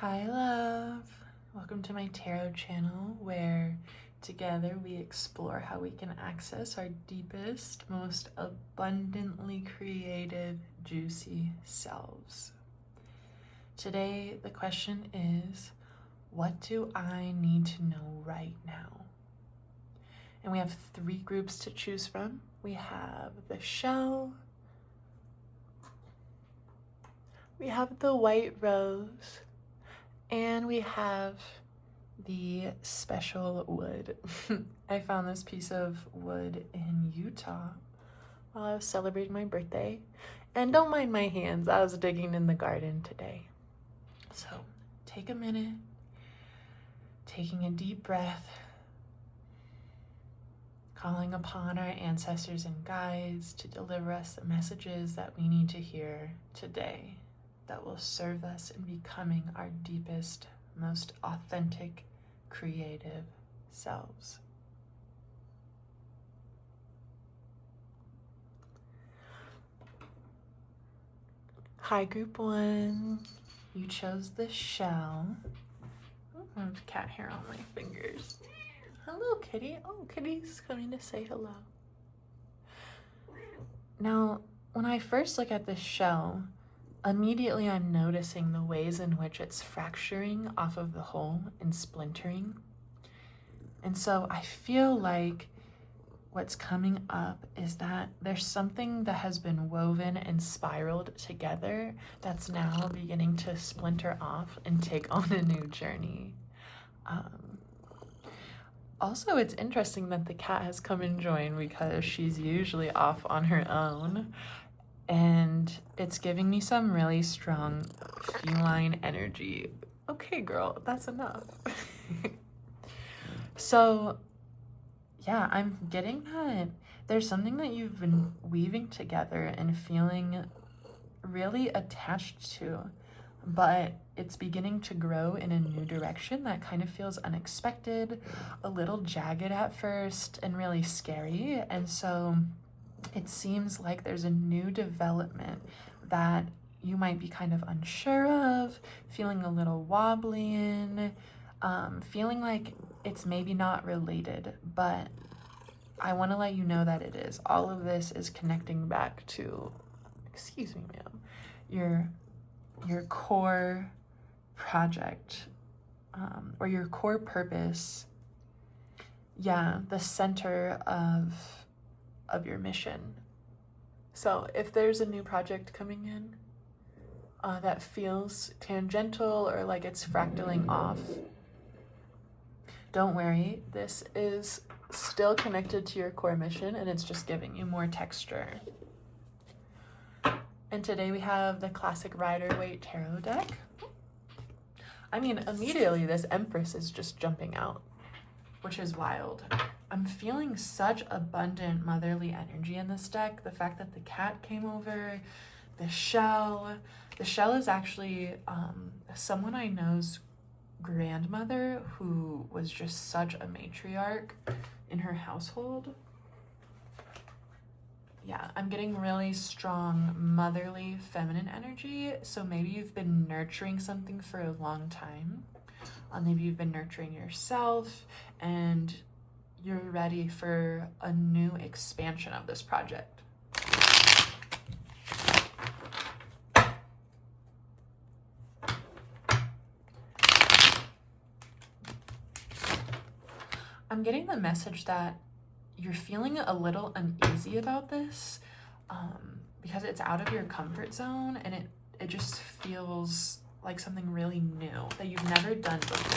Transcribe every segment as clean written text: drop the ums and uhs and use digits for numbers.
Hi love, welcome to my tarot channel where together we explore how we can access our deepest, most abundantly creative, juicy selves. Today the question is, what do I need to know right now? And we have 3 groups to choose from. We have the shell, we have the white rose, and we have the special wood. I found this piece of wood in Utah while I was celebrating my birthday. And don't mind my hands, I was digging in the garden today. So take a minute, taking a deep breath, calling upon our ancestors and guides to deliver us the messages that we need to hear today that will serve us in becoming our deepest, most authentic, creative selves. Hi, group 1. You chose the shell. Oh, I have cat hair on my fingers. Hello, kitty. Oh, kitty's coming to say hello. Now, when I first look at this shell, immediately I'm noticing the ways in which it's fracturing off of the hole and splintering. And so I feel like what's coming up is that there's something that has been woven and spiraled together that's now beginning to splinter off and take on a new journey. Also, it's interesting that the cat has come and joined because she's usually off on her own. And it's giving me some really strong feline energy. Okay, girl, that's enough. So, yeah, I'm getting that there's something that you've been weaving together and feeling really attached to, but it's beginning to grow in a new direction that kind of feels unexpected, a little jagged at first, and really scary. And so it seems like there's a new development that you might be kind of unsure of, feeling a little wobbly in, feeling like it's maybe not related, but I want to let you know that it is. All of this is connecting back to, excuse me, ma'am, your core project, or your core purpose. Yeah, the center of your mission. So if there's a new project coming in that feels tangential or like it's fractaling off, don't worry, this is still connected to your core mission and it's just giving you more texture. And today we have the classic Rider-Waite tarot deck. I mean, immediately this Empress is just jumping out, which is wild. I'm feeling such abundant motherly energy in this deck. The fact that the cat came over, the shell is actually someone I know's grandmother who was just such a matriarch in her household. Yeah, I'm getting really strong motherly feminine energy. So maybe you've been nurturing something for a long time. Maybe you've been nurturing yourself and you're ready for a new expansion of this project. I'm getting the message that you're feeling a little uneasy about this because it's out of your comfort zone and it just feels like something really new that you've never done before.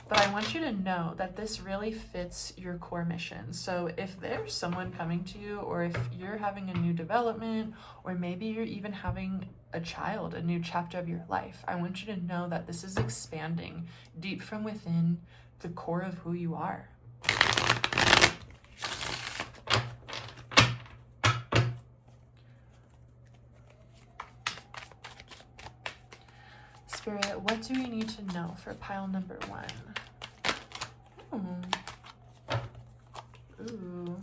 But I want you to know that this really fits your core mission. So if there's someone coming to you, or if you're having a new development, or maybe you're even having a child, a new chapter of your life, I want you to know that this is expanding deep from within the core of who you are. Spirit, what do we need to know for pile number 1? Ooh.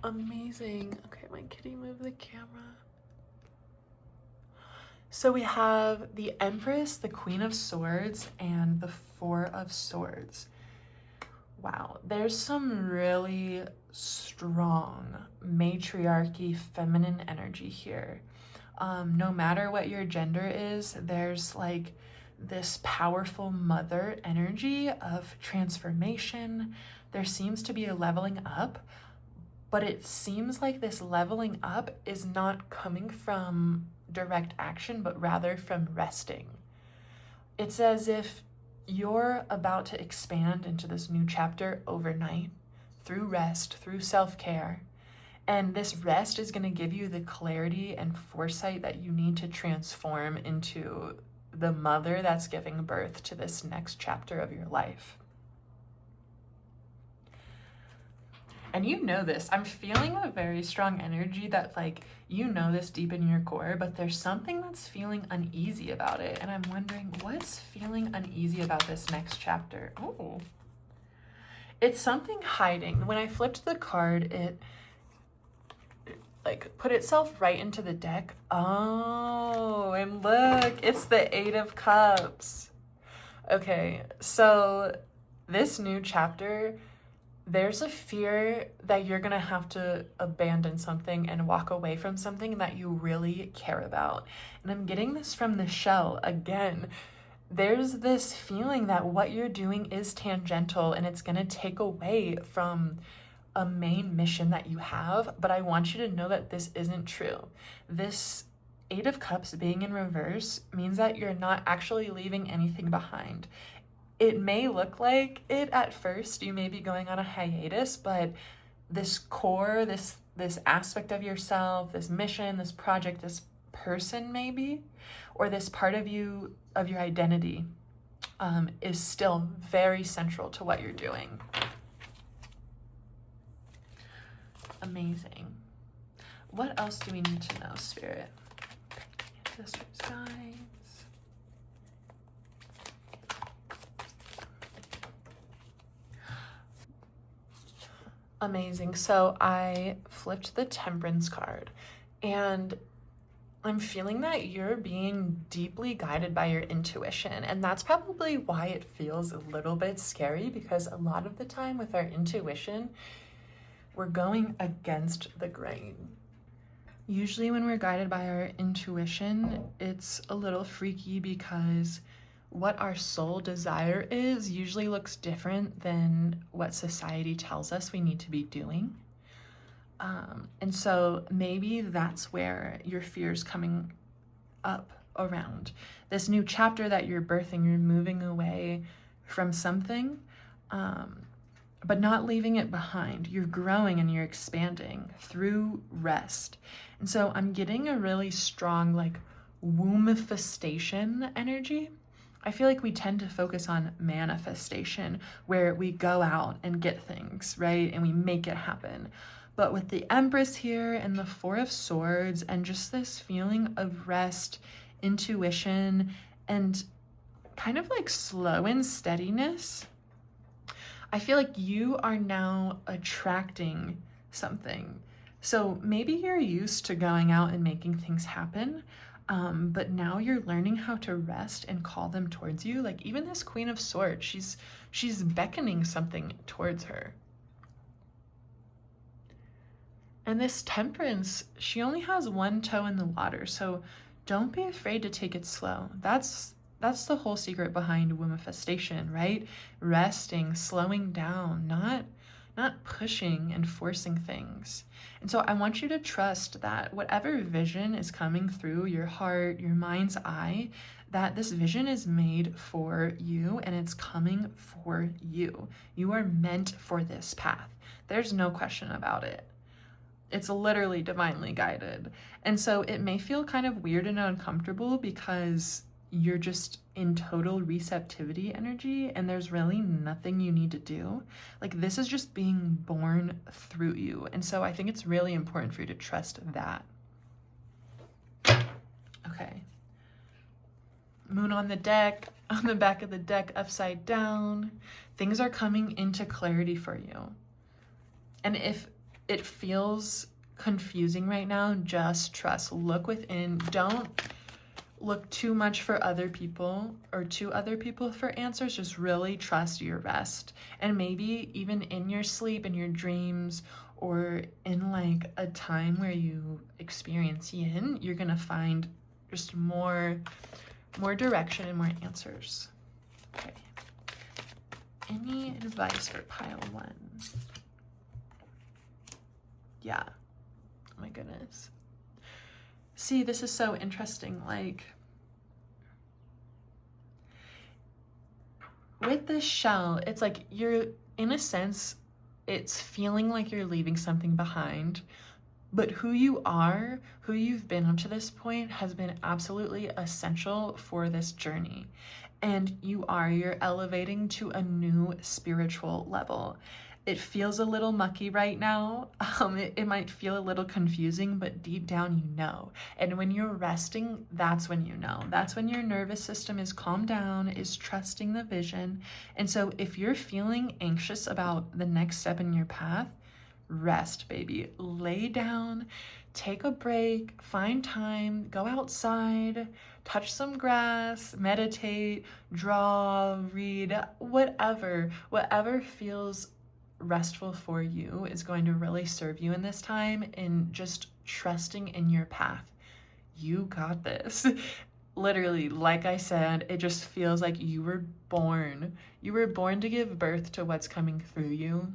Amazing. Okay, my kitty moved the camera. So we have the Empress, the Queen of Swords, and the Four of Swords. Wow, there's some really strong matriarchy, feminine energy here. No matter what your gender is, there's like this powerful mother energy of transformation. There seems to be a leveling up, but it seems like this leveling up is not coming from direct action, but rather from resting. It's as if you're about to expand into this new chapter overnight through rest, through self-care. And this rest is going to give you the clarity and foresight that you need to transform into the mother that's giving birth to this next chapter of your life. And you know this. I'm feeling a very strong energy that, like, you know this deep in your core, but there's something that's feeling uneasy about it. And I'm wondering, what's feeling uneasy about this next chapter? Oh, it's something hiding. When I flipped the card, it like put itself right into the deck. Oh, and look, it's the Eight of Cups. Okay, so this new chapter, there's a fear that you're gonna have to abandon something and walk away from something that you really care about. And I'm getting this from the shell again. There's this feeling that what you're doing is tangential and it's gonna take away from a main mission that you have, but I want you to know that this isn't true. This Eight of Cups being in reverse means that you're not actually leaving anything behind. It may look like it at first, you may be going on a hiatus, but this core, this aspect of yourself, this mission, this project, this person maybe, or this part of you, of your identity, is still very central to what you're doing. Amazing. What else do we need to know, Spirit? Sisters, guides. Amazing. So I flipped the Temperance card and I'm feeling that you're being deeply guided by your intuition. And that's probably why it feels a little bit scary, because a lot of the time with our intuition, we're going against the grain. Usually when we're guided by our intuition, it's a little freaky because what our soul desire is usually looks different than what society tells us we need to be doing. And so maybe that's where your fear's coming up around. This new chapter that you're birthing, you're moving away from something, but not leaving it behind. You're growing and you're expanding through rest. And so I'm getting a really strong, like, wombifestation energy. I feel like we tend to focus on manifestation, where we go out and get things, right? And we make it happen. But with the Empress here and the Four of Swords and just this feeling of rest, intuition, and kind of like slow and steadiness, I feel like you are now attracting something. So maybe you're used to going out and making things happen, but now you're learning how to rest and call them towards you. Like even this Queen of Swords, she's beckoning something towards her. And this Temperance, she only has one toe in the water, so don't be afraid to take it slow. That's the whole secret behind wombifestation, right? Resting, slowing down, not pushing and forcing things. And so I want you to trust that whatever vision is coming through your heart, your mind's eye, that this vision is made for you and it's coming for you. You are meant for this path. There's no question about it. It's literally divinely guided. And so it may feel kind of weird and uncomfortable because you're just in total receptivity energy and there's really nothing you need to do. Like this is just being born through you. And so I think it's really important for you to trust that. Okay. Moon on the deck, on the back of the deck, upside down. Things are coming into clarity for you. And if it feels confusing right now, just trust. Look within. Don't look too much for other people or to other people for answers. Just really trust your rest. And maybe even in your sleep, in your dreams, or in like a time where you experience yin, you're gonna find just more direction and more answers. Okay. Any advice for pile 1? Yeah. Oh my goodness. See, this is so interesting. Like, with this shell, it's like you're, in a sense, it's feeling like you're leaving something behind, but who you are, who you've been up to this point, has been absolutely essential for this journey. And you're elevating to a new spiritual level. It feels a little mucky right now. It might feel a little confusing, but deep down you know. And when you're resting, that's when you know. That's when your nervous system is calmed down, is trusting the vision. And so if you're feeling anxious about the next step in your path, rest, baby. Lay down, take a break, find time, go outside, touch some grass, meditate, draw, read, whatever feels restful for you is going to really serve you in this time, in just trusting in your path. You got this. Literally, like I said, it just feels like you were born to give birth to what's coming through you.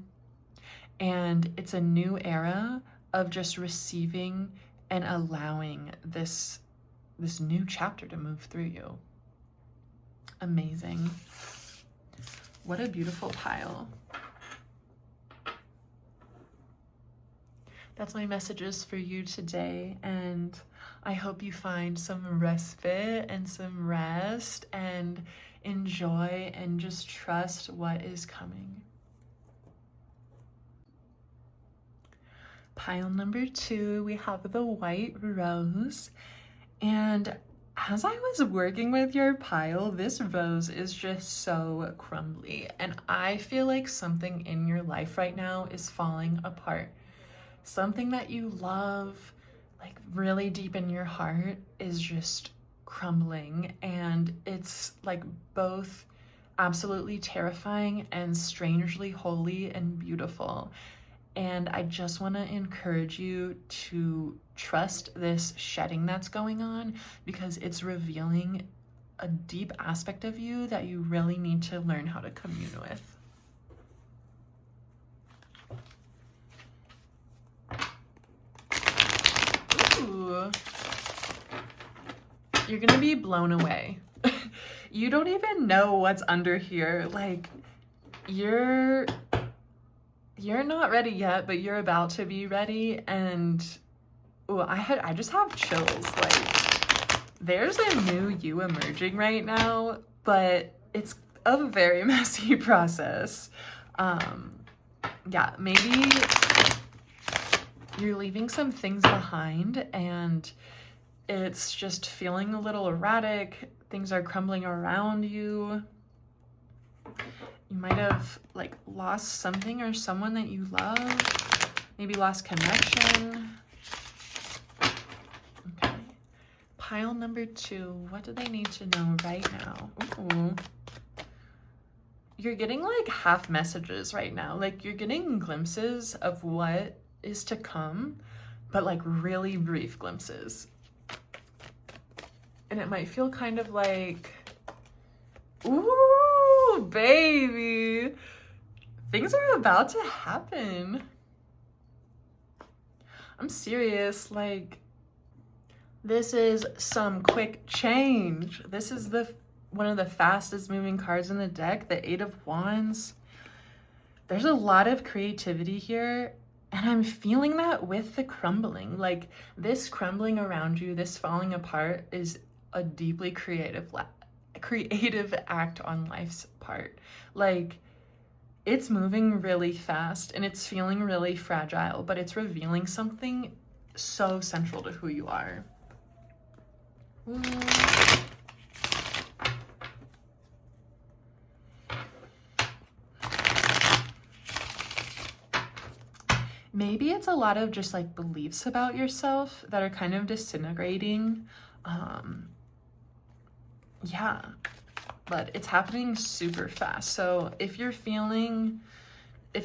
And it's a new era of just receiving and allowing this new chapter to move through you. Amazing. What a beautiful pile. That's my messages for you today, and I hope you find some respite and some rest and enjoy and just trust what is coming. Pile number 2, we have the white rose. And as I was working with your pile, this rose is just so crumbly. And I feel like something in your life right now is falling apart. Something that you love, like really deep in your heart, is just crumbling. And it's like both absolutely terrifying and strangely holy and beautiful. And I just want to encourage you to trust this shedding that's going on, because it's revealing a deep aspect of you that you really need to learn how to commune with. Ooh. You're gonna be blown away. You don't even know what's under here. Like, you're not ready yet, but you're about to be ready. And ooh, I just have chills. Like, there's a new you emerging right now, but it's a very messy process. Yeah, maybe you're leaving some things behind and it's just feeling a little erratic. Things are crumbling around you. You might have like lost something or someone that you love. Maybe lost connection. Okay. Pile number 2. What do they need to know right now? Ooh. You're getting like half messages right now. Like, you're getting glimpses of what is to come, but like really brief glimpses. And it might feel kind of like, ooh, baby, things are about to happen. I'm serious. Like, this is some quick change. This is one of the fastest moving cards in the deck, the 8 of Wands. There's a lot of creativity here, and I'm feeling that with the crumbling. Like, this crumbling around you, this falling apart, is a deeply creative act on life's part. Like, it's moving really fast and it's feeling really fragile, but it's revealing something so central to who you are. Maybe it's a lot of just like beliefs about yourself that are kind of disintegrating. yeah, but it's happening super fast. So if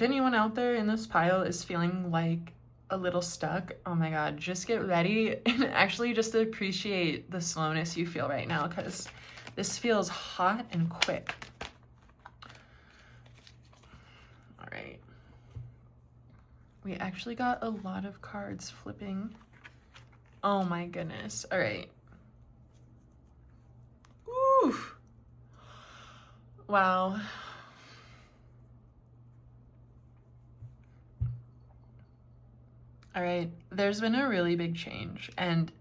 anyone out there in this pile is feeling like a little stuck, oh my God, just get ready and actually just appreciate the slowness you feel right now, because this feels hot and quick. All right. We actually got a lot of cards flipping. Oh my goodness. All right. Ooh. Wow. All right. There's been a really big change, and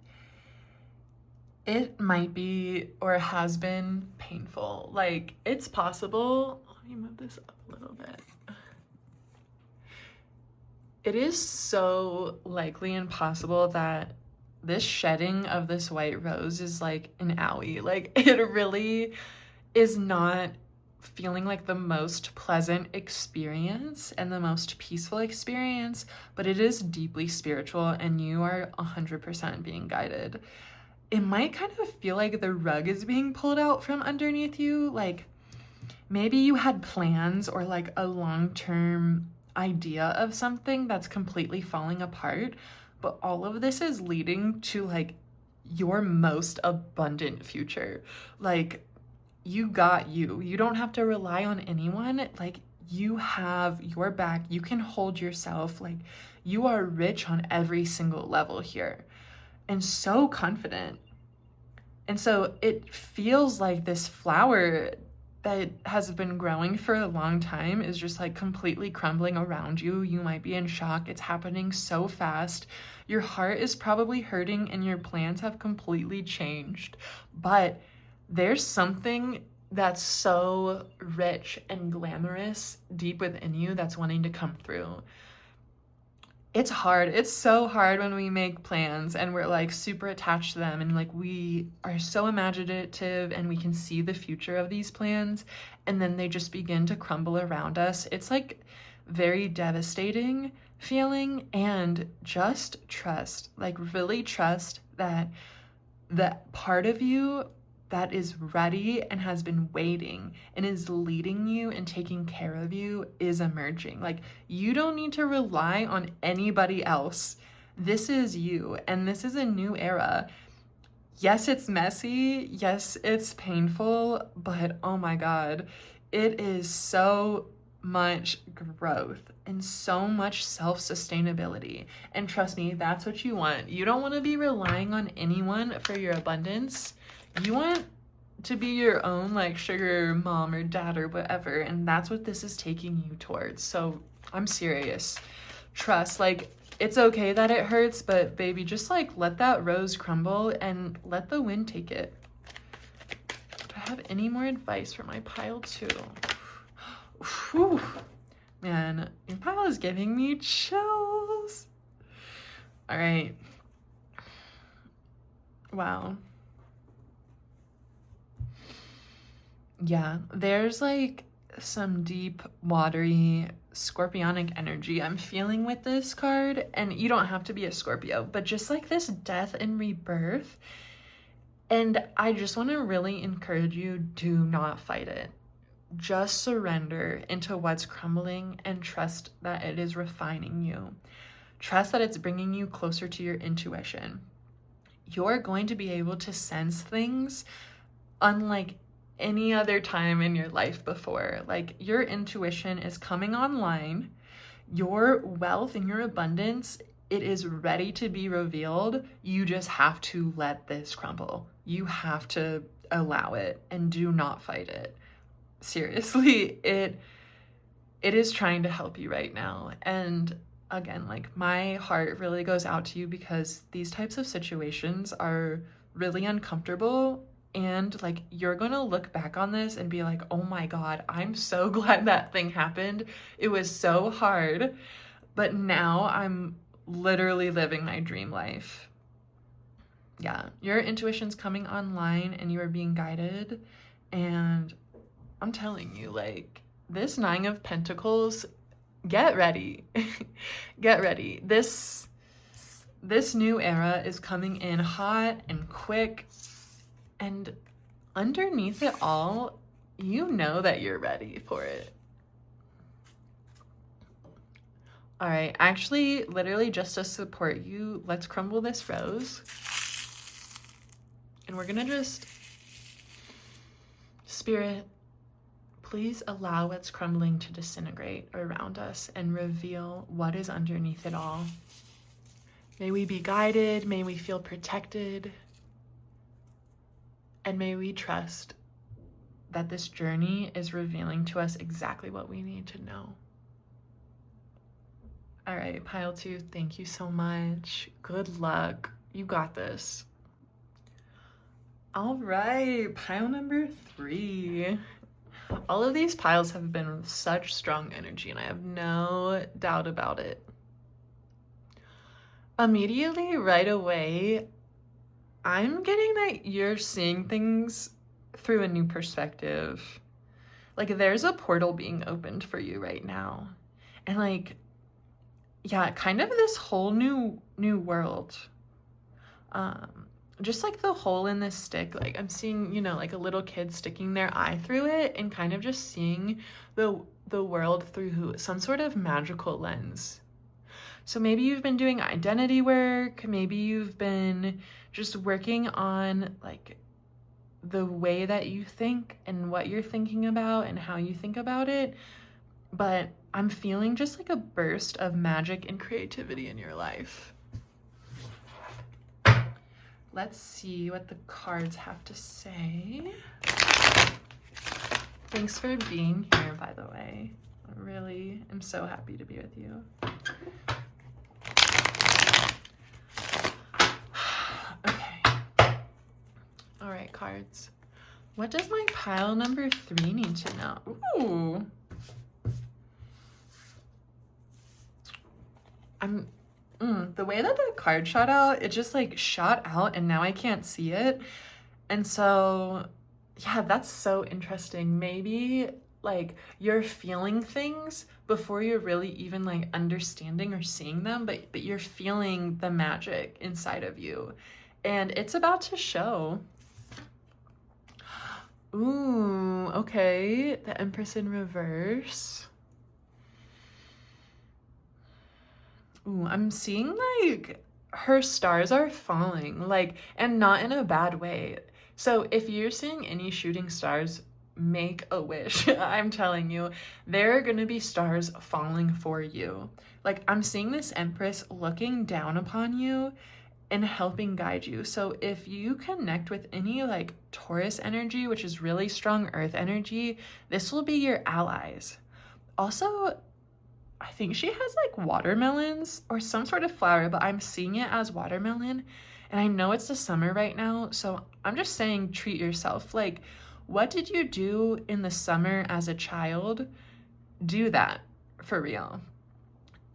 it might be or has been painful. Like, it's possible. Let me move this up a little bit. It is so likely and possible that this shedding of this white rose is like an owie. Like, it really is not feeling like the most pleasant experience and the most peaceful experience, but it is deeply spiritual, and you are 100% being guided. It might kind of feel like the rug is being pulled out from underneath you. Like, maybe you had plans or like a long-term idea of something that's completely falling apart, but all of this is leading to like your most abundant future. Like, you got you. You don't have to rely on anyone. Like, you have your back. You can hold yourself. Like, you are rich on every single level here, and so confident. And so it feels like this flower that has been growing for a long time is just like completely crumbling around you. You might be in shock. It's happening so fast. Your heart is probably hurting and your plans have completely changed. But there's something that's so rich and glamorous deep within you that's wanting to come through. It's hard. It's so hard when we make plans and we're like super attached to them, and like we are so imaginative and we can see the future of these plans, and then they just begin to crumble around us. It's like very devastating feeling. And just trust, like really trust that that part of you that is ready and has been waiting and is leading you and taking care of you is emerging. Like, you don't need to rely on anybody else. This is you, and this is a new era. Yes, it's messy. Yes, it's painful, but oh my God, it is so much growth and so much self-sustainability. And trust me, that's what you want. You don't want to be relying on anyone for your abundance. You want to be your own like sugar mom or dad or whatever, and that's what this is taking you towards. So I'm serious. Trust, like, it's okay that it hurts, but baby, just like let that rose crumble and let the wind take it. Do I have any more advice for my pile too? Whew. Man, your pile is giving me chills. All right. Wow. Yeah, there's like some deep, watery, scorpionic energy I'm feeling with this card. And you don't have to be a Scorpio, but just like this death and rebirth. And I just want to really encourage you, do not fight it. Just surrender into what's crumbling and trust that it is refining you. Trust that it's bringing you closer to your intuition. You're going to be able to sense things unlike any other time in your life before. Like, your intuition is coming online. Your wealth and your abundance, it is ready to be revealed. You just have to let this crumble. You have to allow it and do not fight it. Seriously, it is trying to help you right now. And again, like, my heart really goes out to you because these types of situations are really uncomfortable. And like, you're gonna look back on this and be like, oh my God, I'm so glad that thing happened. It was so hard, but now I'm literally living my dream life. Yeah, your intuition's coming online and you are being guided. And I'm telling you, like, this 9 of Pentacles, get ready. Get ready. This new era is coming in hot and quick. And underneath it all, you know that you're ready for it. All right, actually, literally just to support you, let's crumble this rose. And we're gonna just, Spirit, please allow what's crumbling to disintegrate around us and reveal what is underneath it all. May we be guided, may we feel protected, and may we trust that this journey is revealing to us exactly what we need to know. All right, pile 2, thank you so much. Good luck. You got this. All right, pile number 3. All of these piles have been with such strong energy, and I have no doubt about it. Immediately, right away, I'm getting that you're seeing things through a new perspective. Like, there's a portal being opened for you right now. And like, yeah, kind of this whole new world. Just like the hole in this stick, like I'm seeing, you know, like a little kid sticking their eye through it and kind of just seeing the world through some sort of magical lens. So maybe you've been doing identity work, maybe you've been just working on like the way that you think and what you're thinking about and how you think about it. But I'm feeling just like a burst of magic and creativity in your life. Let's see what the cards have to say. Thanks for being here, by the way. I really am so happy to be with you. Okay. All right, cards. What does my pile number 3 need to know? Ooh. The way that the card shot out, it just like shot out and now I can't see it. And so, yeah, that's so interesting. Maybe like you're feeling things before you're really even like understanding or seeing them, but you're feeling the magic inside of you. And it's about to show. Ooh, okay. The Empress in reverse. Ooh, I'm seeing like her stars are falling, like, and not in a bad way. So if you're seeing any shooting stars, make a wish. I'm telling you, there are gonna be stars falling for you. Like, I'm seeing this Empress looking down upon you and helping guide you. So if you connect with any like Taurus energy, which is really strong earth energy, this will be your allies. Also, I think she has like watermelons or some sort of flower, but I'm seeing it as watermelon. And I know it's the summer right now, so I'm just saying treat yourself. Like, what did you do in the summer as a child? Do that for real.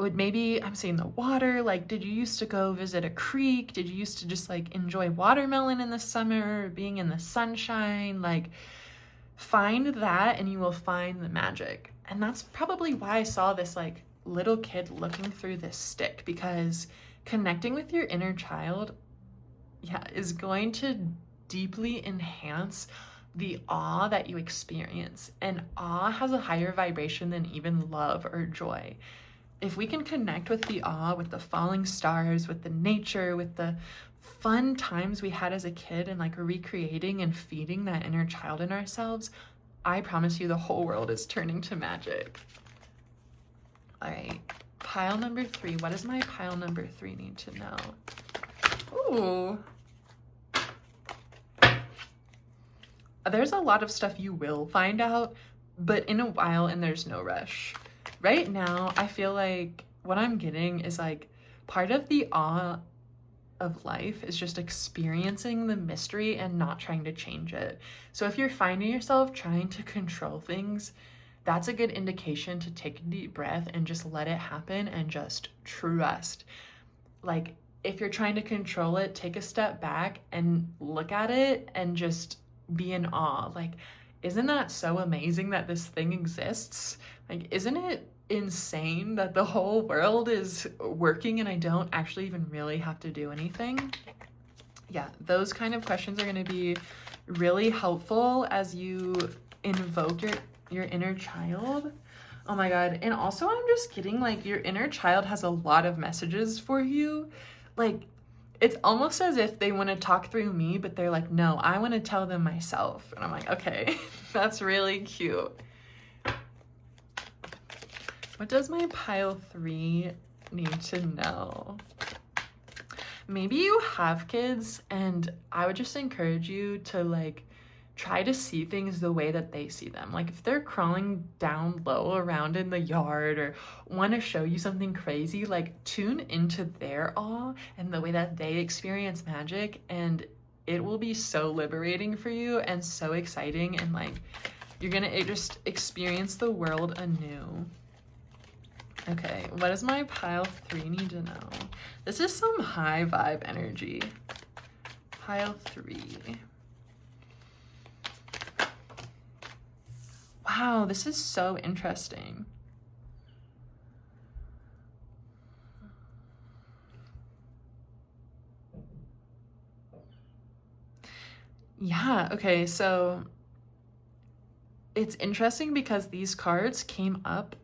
Maybe I'm seeing the water, like did you used to go visit a creek? Did you used to just like enjoy watermelon in the summer, being in the sunshine? Like, find that and you will find the magic. And that's probably why I saw this like little kid looking through this stick, because connecting with your inner child, yeah, is going to deeply enhance the awe that you experience. And awe has a higher vibration than even love or joy. If we can connect with the awe, with the falling stars, with the nature, with the fun times we had as a kid, and like recreating and feeding that inner child in ourselves, I promise you the whole world is turning to magic. All right, pile number 3. What does my pile number 3 need to know? Ooh. There's a lot of stuff you will find out, but in a while, and there's no rush. Right now, I feel like what I'm getting is like part of the awe of life is just experiencing the mystery and not trying to change it. So if you're finding yourself trying to control things, that's a good indication to take a deep breath and just let it happen and just trust. Like, if you're trying to control it, take a step back and look at it and just be in awe. Like, isn't that so amazing that this thing exists? Like, isn't it insane that the whole world is working and I don't actually even really have to do anything? Yeah, those kind of questions are going to be really helpful as you invoke your inner child. Oh my God. And also I'm just getting like your inner child has a lot of messages for you. Like it's almost as if they want to talk through me, but they're like, no, I want to tell them myself. And I'm like, okay, that's really cute. What does my pile 3 need to know? Maybe you have kids, and I would just encourage you to like try to see things the way that they see them. Like if they're crawling down low around in the yard or want to show you something crazy, like tune into their awe and the way that they experience magic, and it will be so liberating for you and so exciting, and like you're gonna just experience the world anew. Okay, what does my pile 3 need to know? This is some high vibe energy. Pile 3. Wow, this is so interesting. Yeah, okay, so it's interesting because these cards came up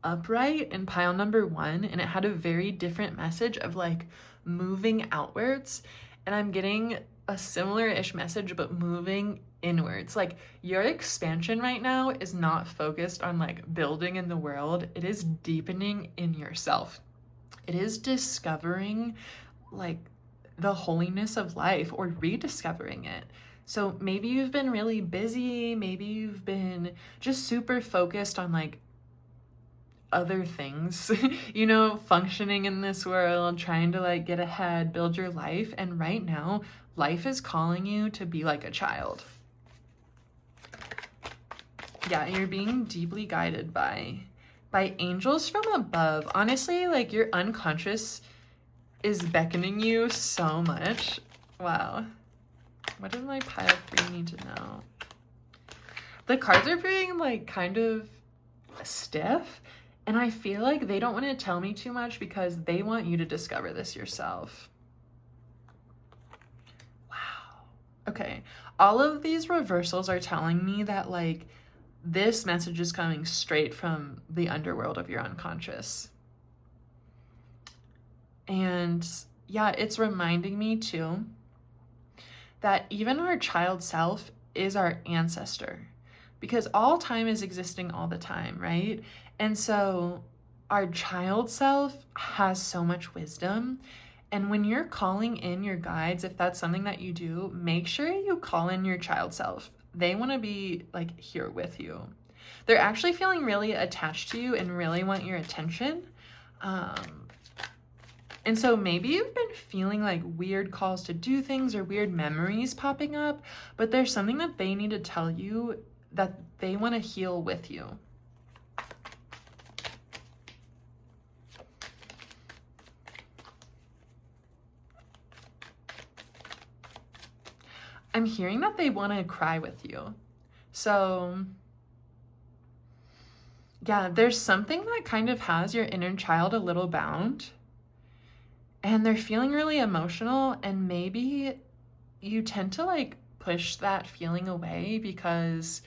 upright in pile number 1, and it had a very different message of like moving outwards, and I'm getting a similar-ish message but moving inwards. Like your expansion right now is not focused on like building in the world, it is deepening in yourself. It is discovering like the holiness of life or rediscovering it. So maybe you've been really busy, maybe you've been just super focused on like other things, you know, functioning in this world, trying to like get ahead, build your life. And right now, life is calling you to be like a child. Yeah, you're being deeply guided by angels from above. Honestly, like your unconscious is beckoning you so much. Wow. What does my pile 3 need to know? The cards are being like kind of stiff, and I feel like they don't want to tell me too much because they want you to discover this yourself. Wow. Okay. All of these reversals are telling me that like this message is coming straight from the underworld of your unconscious. And yeah, it's reminding me too that even our child self is our ancestor, because all time is existing all the time, right? And so our child self has so much wisdom. And when you're calling in your guides, if that's something that you do, make sure you call in your child self. They want to be like here with you. They're actually feeling really attached to you and really want your attention. And so maybe you've been feeling like weird calls to do things or weird memories popping up, but there's something that they need to tell you that they want to heal with you. I'm hearing that they want to cry with you. So yeah, there's something that kind of has your inner child a little bound, and they're feeling really emotional, and maybe you tend to like push that feeling away because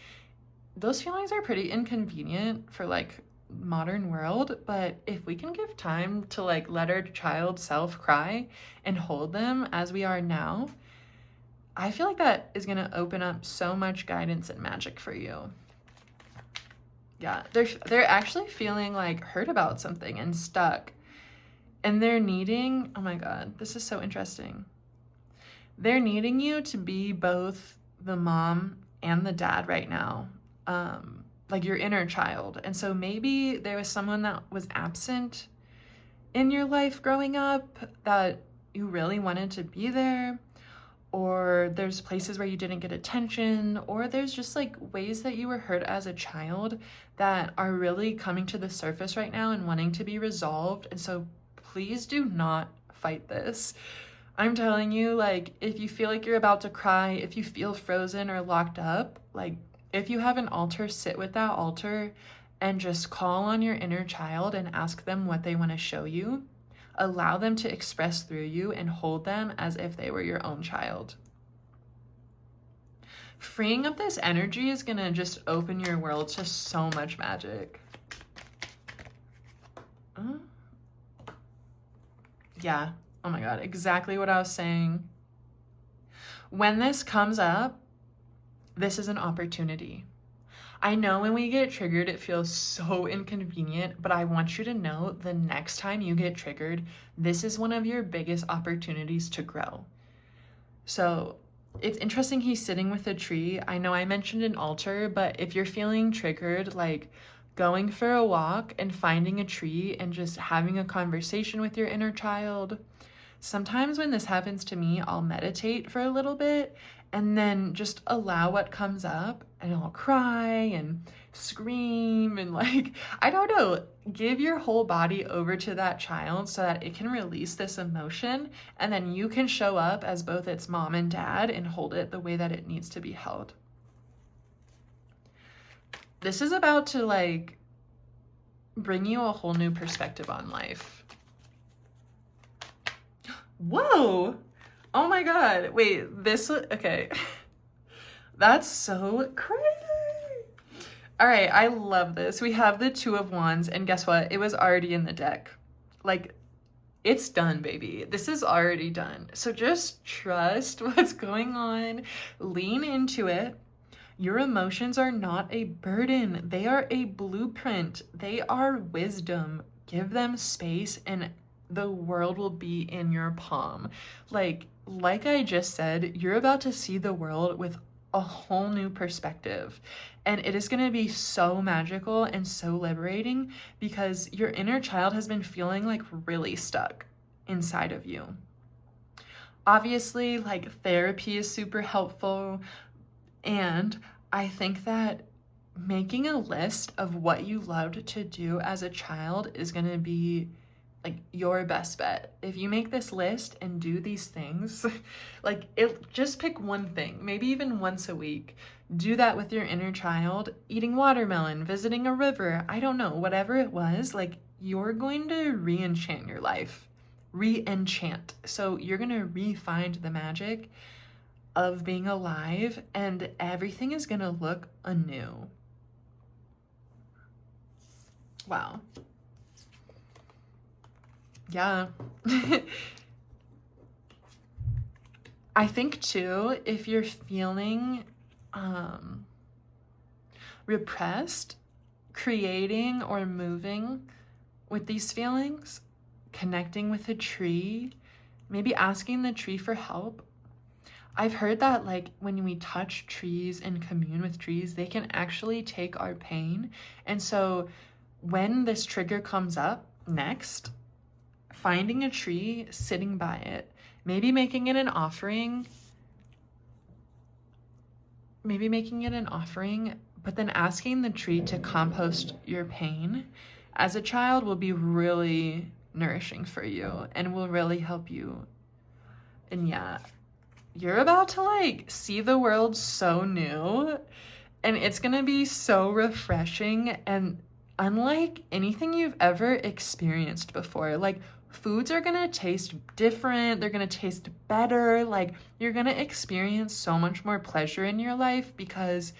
those feelings are pretty inconvenient for like modern world. But if we can give time to like let our child self cry and hold them as we are now, I feel like that is going to open up so much guidance and magic for you. Yeah, they're actually feeling like hurt about something and stuck. And they're needing, oh my God, this is so interesting. They're needing you to be both the mom and the dad right now, like your inner child. And so maybe there was someone that was absent in your life growing up that you really wanted to be there, or there's places where you didn't get attention, or there's just like ways that you were hurt as a child that are really coming to the surface right now and wanting to be resolved. And so please do not fight this. I'm telling you, like, if you feel like you're about to cry, if you feel frozen or locked up, like, if you have an altar, sit with that altar and just call on your inner child and ask them what they want to show you. Allow them to express through you and hold them as if they were your own child. Freeing up this energy is gonna just open your world to so much magic. Yeah, oh my God, exactly what I was saying. When this comes up, this is an opportunity. I know when we get triggered, it feels so inconvenient, but I want you to know the next time you get triggered, this is one of your biggest opportunities to grow. So it's interesting he's sitting with a tree. I know I mentioned an altar, but if you're feeling triggered, like going for a walk and finding a tree and just having a conversation with your inner child. Sometimes when this happens to me, I'll meditate for a little bit and then just allow what comes up, and I'll cry and scream and like, I don't know, give your whole body over to that child so that it can release this emotion, and then you can show up as both its mom and dad and hold it the way that it needs to be held. This is about to like bring you a whole new perspective on life. Whoa! Oh my God, wait, okay. That's so crazy. All right, I love this. We have the Two of Wands, and guess what? It was already in the deck. Like, it's done, baby. This is already done. So just trust what's going on. Lean into it. Your emotions are not a burden. They are a blueprint. They are wisdom. Give them space and the world will be in your palm. Like I just said, you're about to see the world with a whole new perspective. And it is going to be so magical and so liberating because your inner child has been feeling like really stuck inside of you. Obviously, like therapy is super helpful. And I think that making a list of what you loved to do as a child is going to be like your best bet. If you make this list and do these things, like just pick one thing, maybe even once a week. Do that with your inner child, eating watermelon, visiting a river, I don't know, whatever it was, like you're going to re-enchant your life. Re-enchant. So you're going to re-find the magic of being alive and everything is going to look anew. Wow. Yeah. I think too, if you're feeling repressed, creating or moving with these feelings, connecting with a tree, maybe asking the tree for help. I've heard that like when we touch trees and commune with trees, they can actually take our pain. And so when this trigger comes up next, finding a tree, sitting by it, maybe making it an offering, but then asking the tree to compost your pain as a child will be really nourishing for you and will really help you. And yeah, you're about to like see the world so new and it's gonna be so refreshing and unlike anything you've ever experienced before. Like foods are gonna taste different, they're gonna taste better, like you're gonna experience so much more pleasure in your life because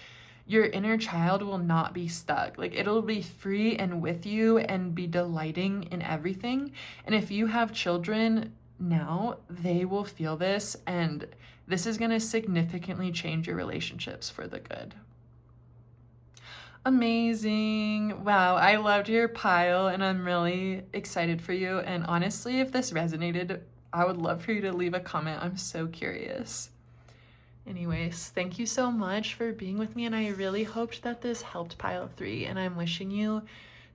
your inner child will not be stuck. Like it'll be free and with you and be delighting in everything. And if you have children now, they will feel this and this is gonna significantly change your relationships for the good. Amazing. Wow, I loved your pile and I'm really excited for you. And honestly, if this resonated, I would love for you to leave a comment. I'm so curious. Anyways, thank you so much for being with me and I really hoped that this helped pile 3 and I'm wishing you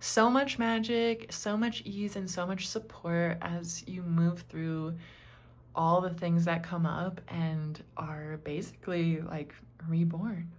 so much magic, so much ease and so much support as you move through all the things that come up and are basically like reborn.